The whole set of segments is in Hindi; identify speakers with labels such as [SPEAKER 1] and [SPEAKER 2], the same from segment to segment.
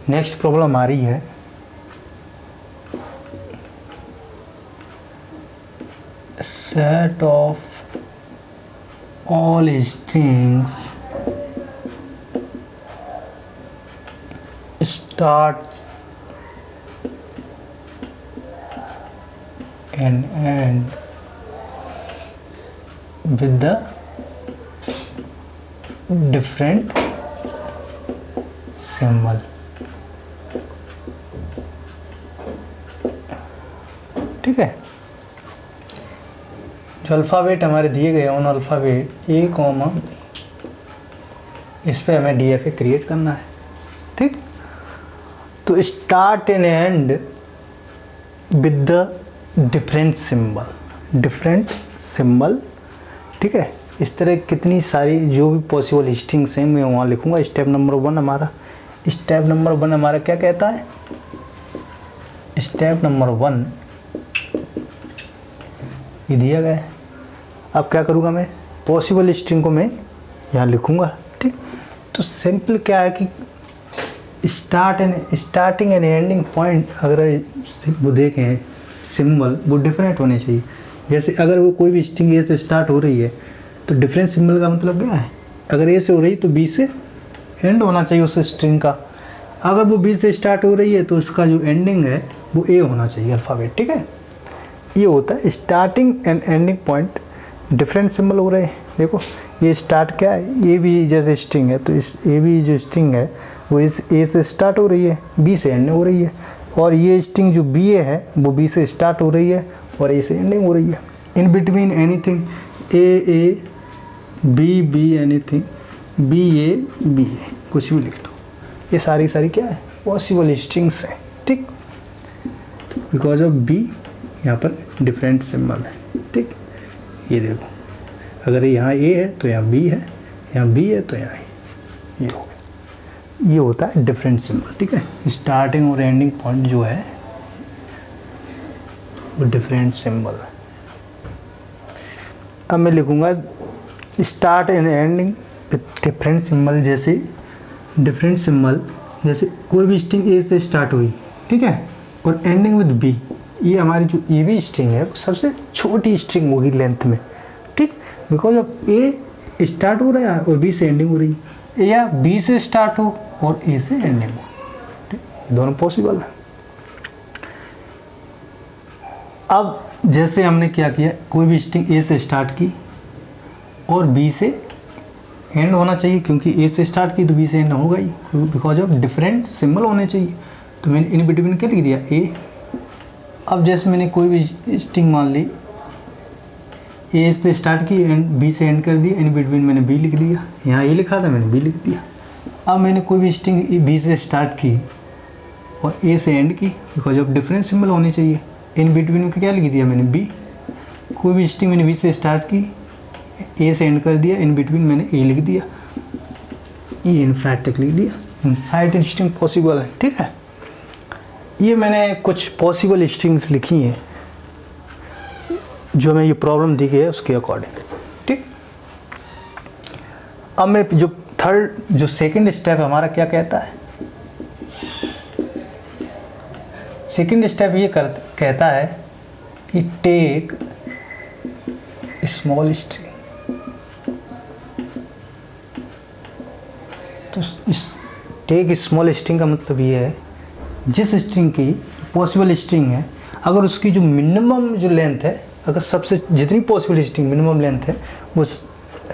[SPEAKER 1] नेक्स्ट प्रॉब्लम आ रही है set of all strings starts and end with the different symbol. ठीक है, जो अल्फ़ाबेट हमारे दिए गए उन अल्फ़ाबेट ए कॉमा इस पे हमें डीएफए क्रिएट करना है। ठीक, तो start and and with the different symbol. ठीक है, इस तरह कितनी सारी जो भी पॉसिबल स्ट्रिंग्स हैं मैं वहाँ लिखूँगा। स्टेप नंबर वन हमारा क्या कहता है? स्टेप नंबर 1 ये दिया गया है। अब क्या करूँगा मैं? पॉसिबल स्ट्रिंग को मैं यहाँ लिखूँगा। ठीक, तो सिंपल क्या है कि स्टार्टिंग एंड एंडिंग पॉइंट अगर वो देखें सिंबल वो डिफरेंट होने चाहिए। जैसे अगर वो कोई भी स्ट्रिंग ए से स्टार्ट हो रही है तो डिफरेंट सिंबल का मतलब क्या है? अगर ए से हो रही है तो बी से एंड होना चाहिए उस स्ट्रिंग का। अगर वो बी से स्टार्ट हो रही है तो उसका जो एंडिंग है वो ए होना चाहिए अल्फ़ाबेट। ठीक है, ये होता है starting and ending point different symbol हो रहे हैं। देखो ये स्टार्ट क्या है? ए बी जैसे स्ट्रिंग है तो इस ए बी जो स्ट्रिंग है वो इस ए से स्टार्ट हो रही है, बी से एंड हो रही है। और ये स्ट्रिंग जो बी ए है वो बी से स्टार्ट हो रही है और ए से एंडिंग हो रही है। In between anything A B B anything B A कुछ भी लिख दो। ये सारी क्या है? पॉसिबल स्ट्रिंग्स है। ठीक, बिकॉज ऑफ बी यहाँ पर डिफरेंट सिंबल है। ठीक, ये देखो अगर यहाँ ए है तो यहाँ बी है, यहाँ बी है तो यहाँ ये हो गया। ये होता है डिफरेंट सिंबल। ठीक है, स्टार्टिंग और एंडिंग पॉइंट जो है वो डिफरेंट सिंबल है। अब मैं लिखूँगा start and ending with different symbol. जैसे डिफरेंट सिंबल जैसे कोई भी स्ट्रिंग ए से स्टार्ट हुई, ठीक है, और एंडिंग विद बी। ये हमारी जो ए बी स्ट्रिंग है वो सबसे छोटी स्ट्रिंग होगी लेंथ में। ठीक, बिकॉज ऑफ ए स्टार्ट हो रहा है और बी से एंडिंग हो रही है, या बी से स्टार्ट हो और ए से एंडिंग हो। ठीक, दोनों पॉसिबल है। अब जैसे हमने क्या किया, कोई भी स्ट्रिंग ए से स्टार्ट की और बी से एंड होना चाहिए, क्योंकि ए से स्टार्ट की तो बी से एंड होगा ही, बिकॉज ऑफ डिफरेंट सिंबल होने चाहिए। तो मैंने इन बिटवीन क्या लिख दिया? ए। अब जैसे मैंने कोई भी स्ट्रिंग मान ली, ए से स्टार्ट की एंड बी से एंड कर दिया, इन बिटवीन मैंने बी लिख दिया। यहाँ ए लिखा था मैंने बी लिख दिया। अब मैंने कोई भी स्ट्रिंग बी से स्टार्ट की और ए से एंड की, बिकॉज ऑफ डिफरेंट सिंबल होने चाहिए। इन बिटवीन में क्या लिख दिया मैंने? बी। कोई भी स्ट्रिंग मैंने बी से स्टार्ट की, ए से एंड कर दिया, इन बिटवीन मैंने ए लिख दिया, ये इनफैक्ट तक लिख दिया। इनफैक्ट स्ट्रिंग पॉसिबल है। ठीक है, ये मैंने कुछ पॉसिबल स्ट्रिंग्स लिखी हैं जो हमें ये प्रॉब्लम दी गई है उसके अकॉर्डिंग। ठीक, अब मैं जो सेकंड स्टेप हमारा क्या कहता है? सेकंड स्टेप ये कहता है कि टेक स्मॉल स्ट्रिंग। तो इस टेक स्मॉल स्ट्रिंग का मतलब ये है जिस स्ट्रिंग की पॉसिबल स्ट्रिंग है, अगर उसकी जो मिनिमम जो लेंथ है, अगर सबसे जितनी पॉसिबल स्ट्रिंग मिनिमम लेंथ है वो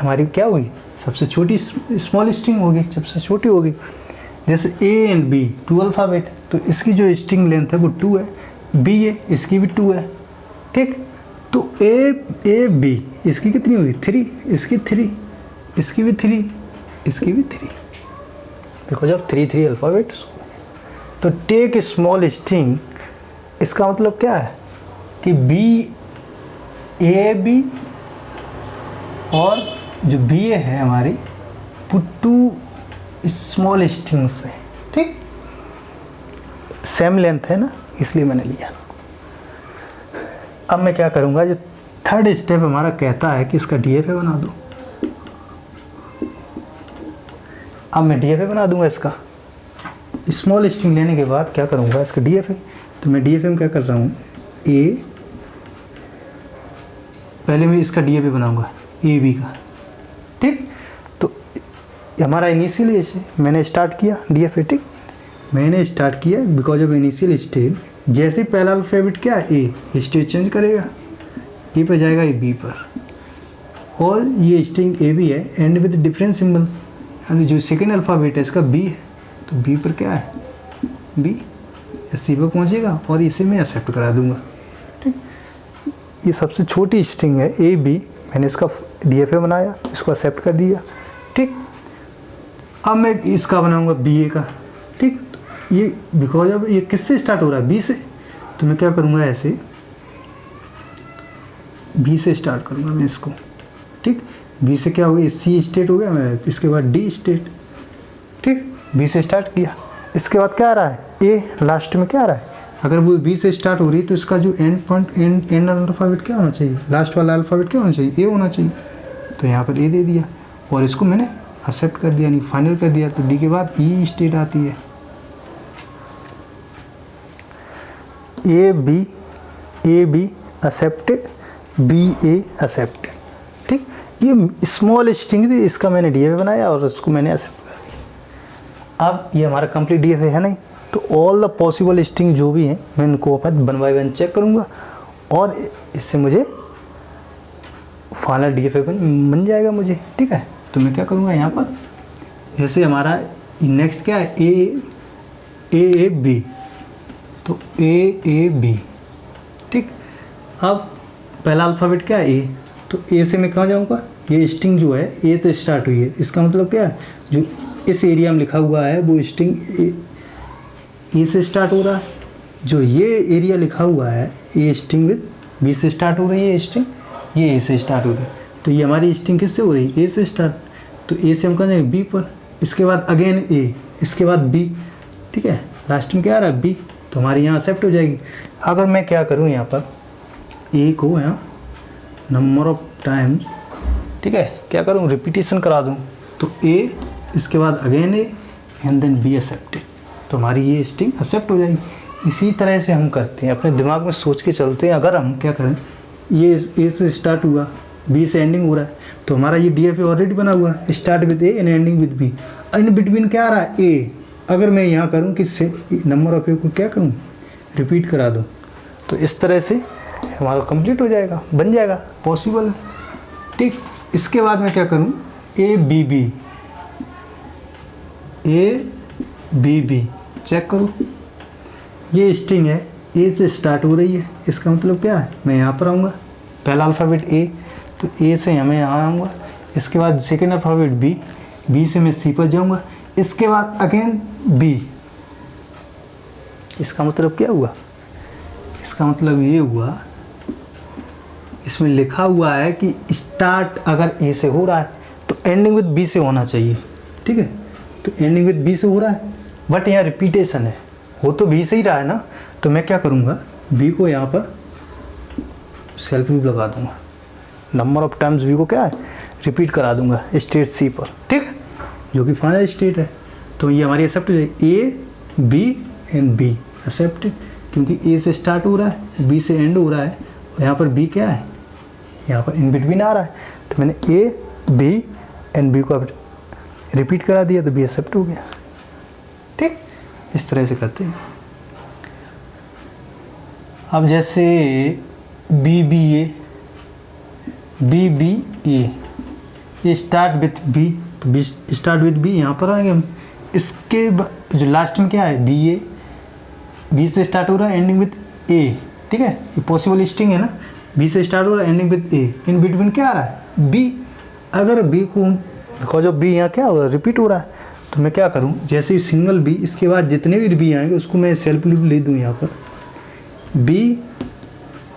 [SPEAKER 1] हमारी क्या होगी? सबसे छोटी स्मॉल स्ट्रिंग होगी, सबसे छोटी होगी। जैसे ए एंड बी 2 अल्फ़ाबेट, तो इसकी जो स्ट्रिंग लेंथ है वो 2 है, बी है इसकी भी 2 है। ठीक, तो ए बी इसकी कितनी होगी? 3, इसकी 3, इसकी भी 3, इसकी भी 3, बिकॉज ऑफ 3 अल्फ़ाबेट्स। तो टेक स्मॉल स्ट्रिंग, इसका मतलब क्या है कि बी ए बी और जो बी ए है हमारी वो 2 स्मॉल स्ट्रिंग्स है। ठीक, सेम लेंथ है ना, इसलिए मैंने लिया। अब मैं क्या करूँगा, जो थर्ड स्टेप हमारा कहता है कि इसका डीएफए बना दो। अब मैं डीएफए बना दूंगा इसका। स्मॉल स्ट्रिंग लेने के बाद क्या करूँगा, इसका DFA। तो मैं DFA में क्या कर रहा हूँ, ए, पहले मैं इसका DFA बनाऊँगा AB का, ठीक। तो हमारा इनिशियल एज है, मैंने स्टार्ट किया DFA, ठीक। मैंने स्टार्ट किया बिकॉज ऑफ इनिशियल स्टेट। जैसे ही पहला अल्फ़ाबेट क्या है, ए, स्टेट चेंज करेगा, ए पर जाएगा, ये बी पर, और ये स्ट्रिंग ए भी है, एंड विद डिफरेंट सिंबल, यानी जो सेकेंड अल्फ़ाबेट है इसका बी है, तो बी पर क्या है, बी, सी पर पहुँचेगा और इसे मैं एक्सेप्ट करा दूंगा, ठीक। ये सबसे छोटी स्ट्रिंग है ए बी, मैंने इसका DFA बनाया, इसको एक्सेप्ट कर दिया, ठीक। अब मैं इसका बनाऊंगा BA का, ठीक। ये बिकॉज अब ये किससे स्टार्ट हो रहा है, बी से, तो मैं क्या करूँगा, ऐसे बी से स्टार्ट करूँगा मैं इसको, ठीक। बी से क्या हो गया, सी स्टेट हो गया मेरा, इसके बाद डी स्टेट, ठीक। बी से स्टार्ट किया, इसके बाद क्या आ रहा है, ए, लास्ट में क्या आ रहा है। अगर वो बी से स्टार्ट हो रही है तो इसका जो एंड पॉइंट, एंड अल्फ़ाबेट क्या होना चाहिए, लास्ट वाला अल्फ़ाबेट क्या होना चाहिए, ए होना चाहिए। तो यहाँ पर ए दे दिया और इसको मैंने एक्सेप्ट कर दिया, यानी फाइनल कर दिया। तो डी के बाद ई स्टेट आती है, A B accepted, B A accepted, ठीक। ये स्मॉल स्ट्रिंग थी, इसका मैंने DFA बनाया और उसको मैंने एक्सेप्ट कर दिया। अब ये हमारा कंप्लीट DFA है नहीं, तो ऑल द पॉसिबल स्ट्रिंग जो भी हैं मैं इनको वन बाय वन चेक करूँगा और इससे मुझे फाइनल DFA बन जाएगा मुझे, ठीक है। तो मैं क्या करूँगा यहाँ पर, जैसे हमारा नेक्स्ट क्या है, ए बी, तो ए बी, ठीक। अब पहला अल्फ़ाबेट क्या है, ए, तो ए से मैं कहाँ जाऊँगा, ये स्ट्रिंग जो है ए से स्टार्ट हुई है, इसका मतलब क्या है, जो इस एरिया में लिखा हुआ है वो स्ट्रिंग ए से स्टार्ट हो रहा है। जो ये एरिया लिखा हुआ है, ये स्ट्रिंग विद बी से स्टार्ट हो रही है, स्ट्रिंग ये ए से स्टार्ट हो रही है। तो ये हमारी स्ट्रिंग किससे हो रही है, ए से स्टार्ट। तो ए से हम कहाँ जाएंगे, बी पर, इसके बाद अगेन ए, इसके बाद बी, ठीक है। लास्ट में क्या आ रहा है, बी, तो हमारी यहाँ एक्सेप्ट हो जाएगी। अगर मैं क्या करूँ यहाँ पर, ए को यहाँ नंबर ऑफ टाइम्स, ठीक है, क्या करूँ, रिपीटेशन करा दूँ, तो ए, इसके बाद again A, and then B accepted, तो हमारी ये स्ट्रिंग एक्सेप्ट हो जाएगी। इसी तरह से हम करते हैं, अपने दिमाग में सोच के चलते हैं। अगर हम क्या करें, ये ए से स्टार्ट हुआ, बी से एंडिंग हो रहा है, तो हमारा ये DFA ऑलरेडी बना हुआ है, start with A and ending with B, in between क्या आ रहा है, ए। अगर मैं यहाँ करूँ कि नंबर ऑफ ए को क्या करूँ, रिपीट करा दूँ, तो इस तरह से हमारा कंप्लीट हो जाएगा, बन जाएगा, पॉसिबल है, ठीक। इसके बाद मैं क्या करूँ, ए बी बी चेक करूँ, ये स्ट्रिंग है, ए से स्टार्ट हो रही है, इसका मतलब क्या है, मैं यहाँ पर आऊँगा, पहला अल्फ़ाबेट ए, तो ए से मैं यहाँ आऊँगा, इसके बाद सेकेंड अल्फ़ाबेट बी, बी से मैं सी पर जाऊँगा, इसके बाद अगेन बी। इसका मतलब क्या हुआ, इसका मतलब ये हुआ, इसमें लिखा हुआ है कि स्टार्ट अगर ए से हो रहा है तो एंडिंग विद बी से होना चाहिए, ठीक है। तो एंडिंग विद बी से हो रहा है, बट यहाँ रिपीटेशन है, हो तो बी से ही रहा है ना, तो मैं क्या करूँगा, बी को यहाँ पर सेल्फ लूप लगा दूँगा, नंबर ऑफ टाइम्स बी को क्या है, रिपीट करा दूँगा स्टेट सी पर, ठीक, जो कि फाइनल स्टेट है। तो ये हमारी एक्सेप्ट हो जाएगी, A B and B accepted, क्योंकि ए से स्टार्ट हो रहा है, बी से एंड हो रहा है, और यहाँ पर बी क्या है, यहाँ पर इन बिटवीन आ रहा है, तो मैंने ए बी एंड बी को रिपीट करा दिया, तो बी एक्सेप्ट हो गया, ठीक। इस तरह से करते हैं। अब जैसे B B A start with B, तो बी स्टार्ट विथ बी, यहाँ पर आएंगे हम। इसके जो लास्ट में क्या है, बी से स्टार्ट हो रहा है, एंडिंग विथ ए, ठीक है, ये पॉसिबल स्ट्रिंग है ना, बी से स्टार्ट हो रहा है, ending with A, in between क्या आ रहा है, बी। अगर बी को, बिकॉज ऑफ बी यहाँ क्या हो रहा है, रिपीट हो रहा है, तो मैं क्या करूँ, जैसे ही सिंगल बी, इसके बाद जितने भी बी आएंगे उसको मैं सेल्फ लूप ले दूँ यहाँ पर,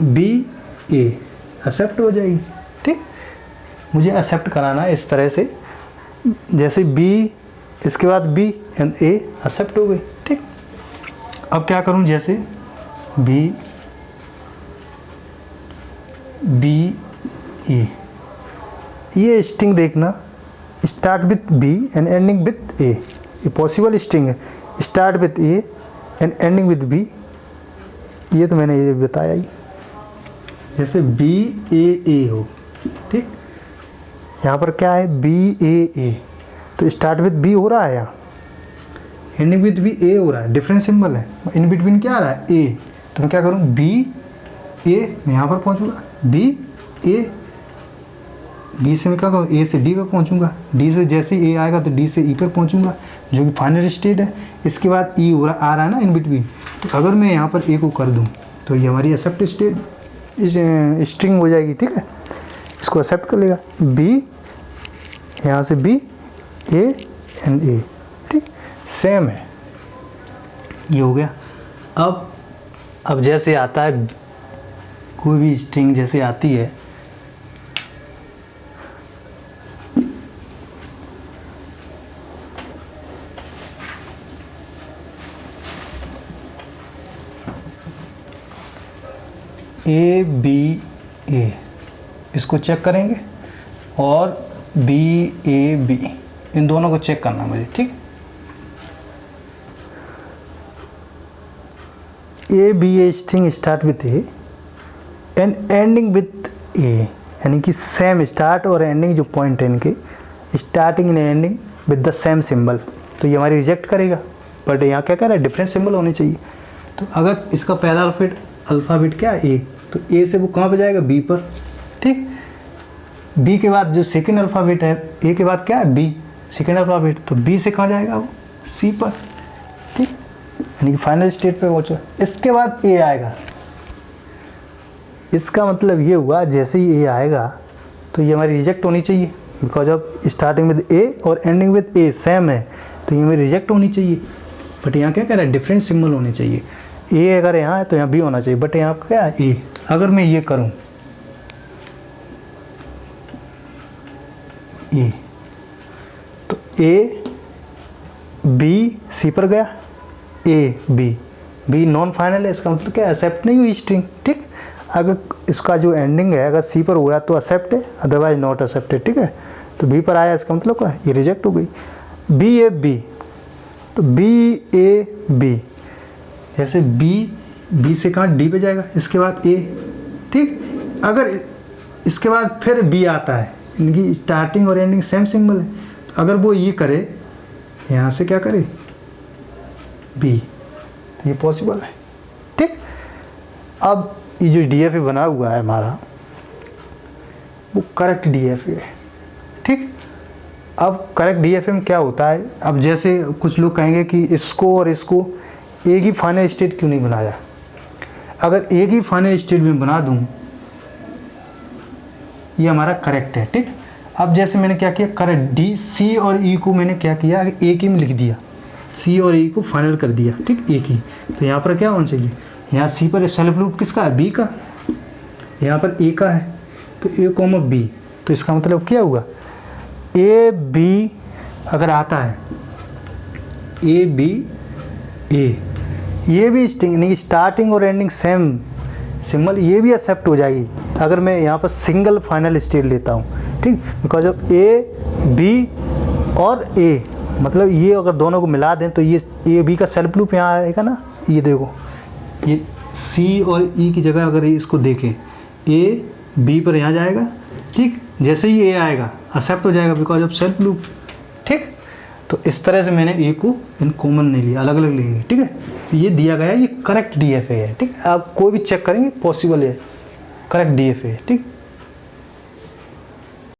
[SPEAKER 1] बी ए एक्सेप्ट हो जाएगी, ठीक। मुझे एक्सेप्ट कराना है इस तरह से, जैसे बी, इसके बाद बी एंड ए एक्सेप्ट हो गई, ठीक। अब क्या करूं, जैसे बी ए, ये स्ट्रिंग देखना, start with B and ending with A, ये पॉसिबल स्ट्रिंग है, start with A and ending with B, ये तो मैंने ये बताया ही। जैसे बी ए हो, ठीक, यहाँ पर क्या है बी ए, तो स्टार्ट विथ बी हो रहा है, यहाँ एंडिंग विथ बी ए हो रहा है, डिफरेंट सिंबल है, इन बिटवीन क्या आ रहा है ए, तो मैं क्या करूँ बी ए, मैं यहाँ पर पहुँचूँगा बी ए, बी से मैं क्या करूँ ए से डी पर पहुँचूँगा, डी से जैसे ए आएगा तो डी से ई पर पहुँचूँगा, जो कि फाइनल स्टेट है। इसके बाद ई हो रहा आ रहा है ना इन बिटवीन, तो अगर मैं यहाँ पर ए को कर दूँ तो ये हमारी एक्सेप्ट स्टेट स्ट्रिंग हो जाएगी, ठीक है, इसको एक्सेप्ट कर लेगा। बी यहाँ से बी ए एंड ए, ठीक, सेम है, ये हो गया। अब जैसे आता है कोई भी स्ट्रिंग जैसे आती है, ए बी ए, इसको चेक करेंगे, और बी ए बी, इन दोनों को चेक करना मुझे, ठीक। A B A string start with A and ending with A, यानी कि सेम स्टार्ट और एंडिंग जो पॉइंट है इनके, starting and ending with the same symbol, तो ये हमारी रिजेक्ट करेगा। बट यहाँ क्या कह रहा है डिफरेंट सिंबल होने चाहिए। तो अगर इसका पहला अल्फ़ाबेट क्या है ए, तो ए से वो कहाँ पर जाएगा बी पर, ठीक। बी के बाद जो सेकेंड अल्फ़ाबेट है, ए के बाद क्या है बी सेकेंड अल्फ़ाबेट, तो बी से कहाँ जाएगा वो सी पर, ठीक, यानी कि फाइनल स्टेट पे पहुँचो। इसके बाद ए आएगा, इसका मतलब ये हुआ जैसे ही ए आएगा तो ये हमारी रिजेक्ट होनी चाहिए, बिकॉज ऑफ स्टार्टिंग विद ए और एंडिंग विद ए सेम है, तो ये हमें रिजेक्ट होनी चाहिए। बट यहाँ क्या कह रहा है डिफरेंट सिंबल होने चाहिए, ए अगर यहाँ है तो यहाँ बी होना चाहिए, बट यहाँ क्या है ए। अगर मैं ये करूँ ए, तो ए बी सी पर गया, ए बी नॉन फाइनल है, इसका मतलब क्या एक्सेप्ट नहीं हुई स्ट्रिंग, ठीक। अगर इसका जो एंडिंग है अगर सी पर हो रहा है तो एक्सेप्ट है, अदरवाइज नॉट एक्सेप्टेड, ठीक है। तो बी पर आया, इसका मतलब क्या है ये रिजेक्ट हो गई। बी ए बी, तो बी ए बी, जैसे बी से कहाँ डी पे जाएगा, इसके बाद ए, ठीक। अगर इसके बाद फिर बी आता है, इनकी स्टार्टिंग और एंडिंग सेम सिंबल है, तो अगर वो ये करे यहाँ से क्या करे बी, तो ये पॉसिबल है, ठीक। अब ये जो डी एफ ए बना हुआ है हमारा वो करेक्ट डी एफ ए है, ठीक। अब करेक्ट डी एफ ए में क्या होता है, अब जैसे कुछ लोग कहेंगे कि इसको और इसको एक ही फाइनल स्टेट क्यों नहीं बनाया। अगर एक ही फाइनल स्टेट में बना दूं ये हमारा करेक्ट है, ठीक। अब जैसे मैंने क्या किया, करेक्ट डी सी और ई को मैंने क्या किया एक ही में लिख दिया, सी और ई को फाइनल कर दिया, ठीक, एक ही। तो यहाँ पर क्या होना चाहिए, यहाँ सी पर सेल्फ लूप किसका है बी का, यहाँ पर ए का है, तो ए कॉमा बी, तो इसका मतलब क्या हुआ ए बी अगर आता है ए बी ए, ये भी स्ट्रिंग नहीं स्टार्टिंग और एंडिंग सेम सिंबल, ये भी एक्सेप्ट हो जाएगी अगर मैं यहाँ पर सिंगल फाइनल स्टेट लेता हूँ, ठीक। बिकॉज ऑफ ए बी और ए, मतलब ये अगर दोनों को मिला दें तो ये ए बी का सेल्फ लूप यहाँ आएगा ना, ये देखो ये सी और ई की जगह अगर इसको देखें ए बी पर यहाँ जाएगा, ठीक। जैसे ही ए आएगा एक्सेप्ट हो जाएगा बिकॉज ऑफ सेल्फ लूप, ठीक। तो इस तरह से मैंने ए को इन कॉमन नहीं लिया, अलग अलग लेंगे, ठीक है। तो ये दिया गया ये करेक्ट डी एफ ए है, ठीक। आप कोई भी चेक करेंगे पॉसिबल है करेक्ट डी एफ ए, ठीक।